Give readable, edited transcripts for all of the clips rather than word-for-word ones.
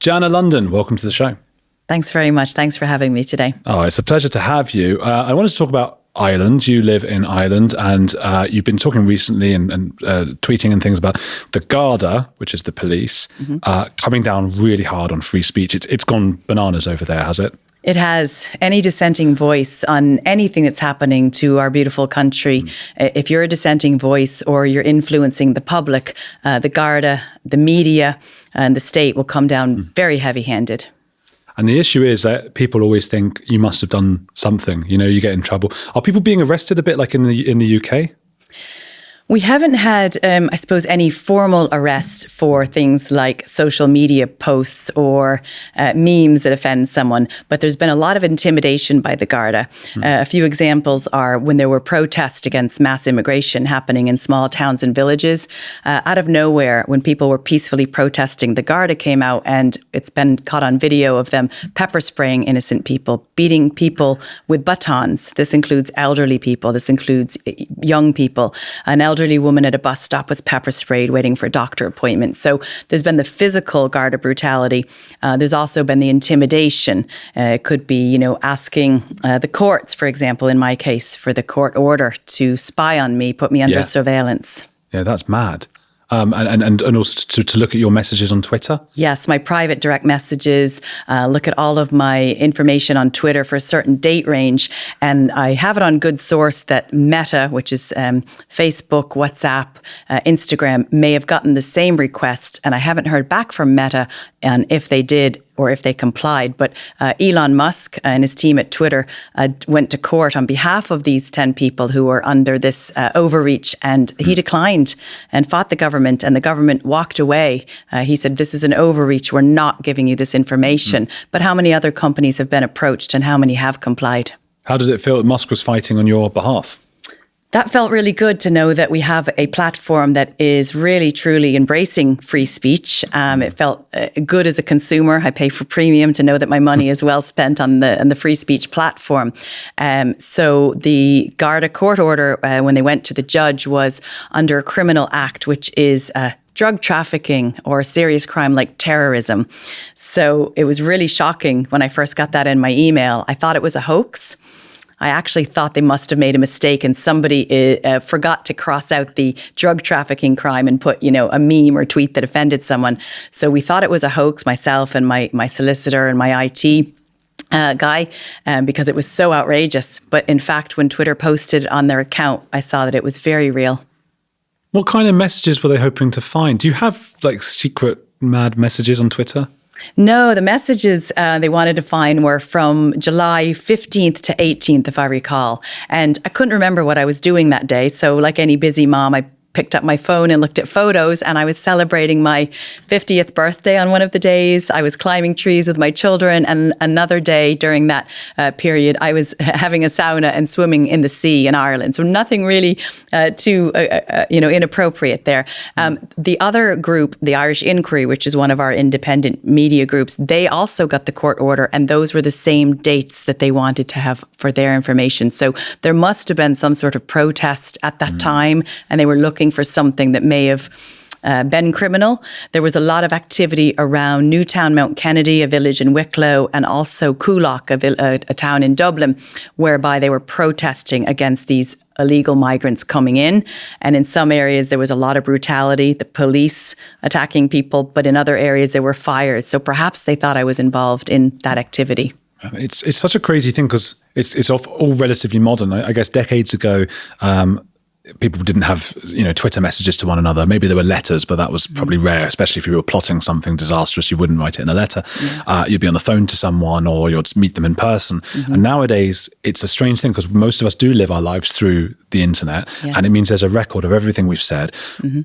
Jana Lunden, welcome to the show. Thanks very much. Thanks for having me today. Oh, it's a pleasure to have you. I wanted to talk about Ireland. You live in Ireland, and you've been talking recently and tweeting and things about the Garda, which is the police, coming down really hard on free speech. It's gone bananas over there, has it? It has. Any dissenting voice on anything that's happening to our beautiful country, if you're a dissenting voice or you're influencing the public, the Garda, the media and the state will come down very heavy-handed. And the issue is that people always think you must have done something, you get in trouble. Are people being arrested a bit like in the UK? We haven't had, I suppose, any formal arrest for things like social media posts or memes that offend someone, but there's been a lot of intimidation by the Garda. A few examples are when there were protests against mass immigration happening in small towns and villages. Out of nowhere, when people were peacefully protesting, the Garda came out, and it's been caught on video of them pepper spraying innocent people, beating people with batons. This includes elderly people. This includes young people. An elderly woman at a bus stop was pepper sprayed waiting for a doctor appointment. So there's been the physical Garda brutality. There's also been the intimidation. It could be, asking the courts, for example, in my case, for the court order to spy on me, put me under surveillance. Yeah, that's mad. And also to look at your messages on Twitter? Yes, my private direct messages, look at all of my information on Twitter for a certain date range. And I have it on good source that Meta, which is Facebook, WhatsApp, Instagram, may have gotten the same request. And I haven't heard back from Meta on if they did or if they complied. But Elon Musk and his team at Twitter went to court on behalf of these 10 people who were under this overreach, and he declined and fought the government, and the government walked away. He said, this is an overreach. We're not giving you this information. But how many other companies have been approached, and how many have complied? How did it feel that Musk was fighting on your behalf? That felt really good to know that we have a platform that is really, truly embracing free speech. It felt good as a consumer. I pay for premium to know that my money is well spent on the free speech platform. So the Garda court order, when they went to the judge, was under a criminal act, which is drug trafficking or a serious crime like terrorism. So it was really shocking when I first got that in my email. I thought it was a hoax. I actually thought they must have made a mistake, and somebody forgot to cross out the drug trafficking crime and put, a meme or tweet that offended someone. So we thought it was a hoax, myself and my solicitor and my IT guy, because it was so outrageous. But in fact, when Twitter posted on their account, I saw that it was very real. What kind of messages were they hoping to find? Do you have secret mad messages on Twitter? No, the messages they wanted to find were from July 15th to 18th, if I recall. And I couldn't remember what I was doing that day. So like any busy mom, I picked up my phone and looked at photos, and I was celebrating my 50th birthday on one of the days. I was climbing trees with my children, and another day during that period, I was having a sauna and swimming in the sea in Ireland. So nothing really too inappropriate there. The other group, the Irish Inquiry, which is one of our independent media groups, they also got the court order, and those were the same dates that they wanted to have for their information. So there must have been some sort of protest at that time, and they were looking for something that may have been criminal. There was a lot of activity around Newtown, Mount Kennedy, a village in Wicklow, and also Coolock, a town in Dublin, whereby they were protesting against these illegal migrants coming in. And in some areas, there was a lot of brutality, the police attacking people, but in other areas, there were fires. So perhaps they thought I was involved in that activity. It's such a crazy thing because it's all relatively modern. I guess decades ago, people didn't have, Twitter messages to one another. Maybe there were letters, but that was probably rare, especially if you were plotting something disastrous. You wouldn't write it in a letter. You'd be on the phone to someone, or you'd meet them in person. And nowadays, it's a strange thing because most of us do live our lives through the internet, and it means there's a record of everything we've said.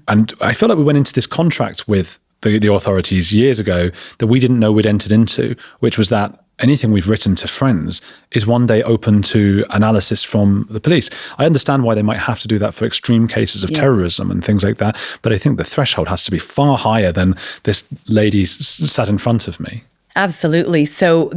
And I feel like we went into this contract with the authorities years ago that we didn't know we'd entered into, which was that anything we've written to friends is one day open to analysis from the police. I understand why they might have to do that for extreme cases of terrorism and things like that, but I think the threshold has to be far higher than this lady sat in front of me. Absolutely. So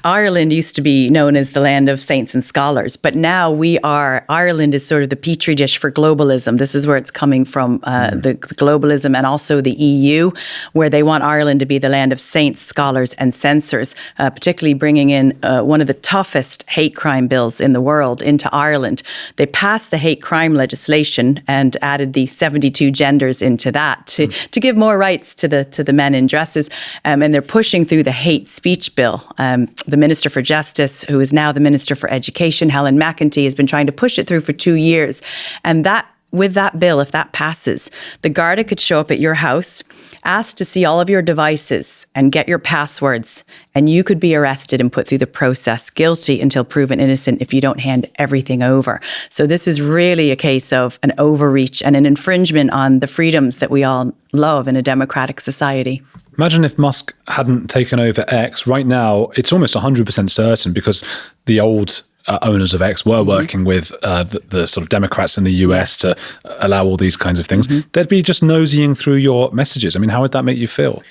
Ireland used to be known as the land of saints and scholars, but now Ireland is sort of the petri dish for globalism. This is where it's coming from, the globalism, and also the EU, where they want Ireland to be the land of saints, scholars, and censors, particularly bringing in one of the toughest hate crime bills in the world into Ireland. They passed the hate crime legislation and added the 72 genders into that to give more rights to the men in dresses, and they're pushing through the hate speech bill. The Minister for Justice, who is now the Minister for Education, Helen McEntee, has been trying to push it through for 2 years. And with that bill, if that passes, the Garda could show up at your house, ask to see all of your devices and get your passwords, and you could be arrested and put through the process guilty until proven innocent if you don't hand everything over. So this is really a case of an overreach and an infringement on the freedoms that we all love in a democratic society. Imagine if Musk hadn't taken over X. Right now, it's almost 100% certain, because the old owners of X were working with the sort of Democrats in the US to allow all these kinds of things. They'd be just nosying through your messages. I mean, how would that make you feel?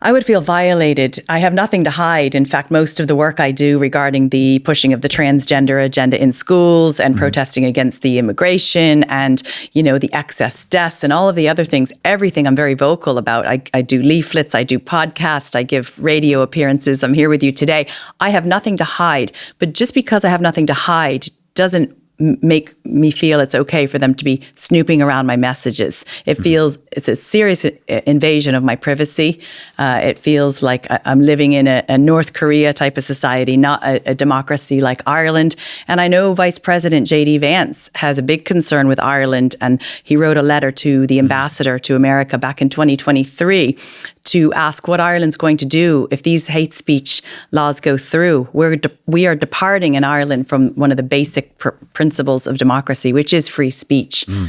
I would feel violated. I have nothing to hide. In fact, most of the work I do regarding the pushing of the transgender agenda in schools and protesting against the immigration and, the excess deaths and all of the other things, everything I'm very vocal about. I do leaflets, I do podcasts, I give radio appearances. I'm here with you today. I have nothing to hide. But just because I have nothing to hide doesn't make me feel it's okay for them to be snooping around my messages. It feels it's a serious invasion of my privacy. It feels like I'm living in a North Korea type of society, not a democracy like Ireland. And I know Vice President J.D. Vance has a big concern with Ireland, and he wrote a letter to the ambassador to America back in 2023 to ask what Ireland's going to do if these hate speech laws go through. We are departing in Ireland from one of the basic principles of democracy, which is free speech.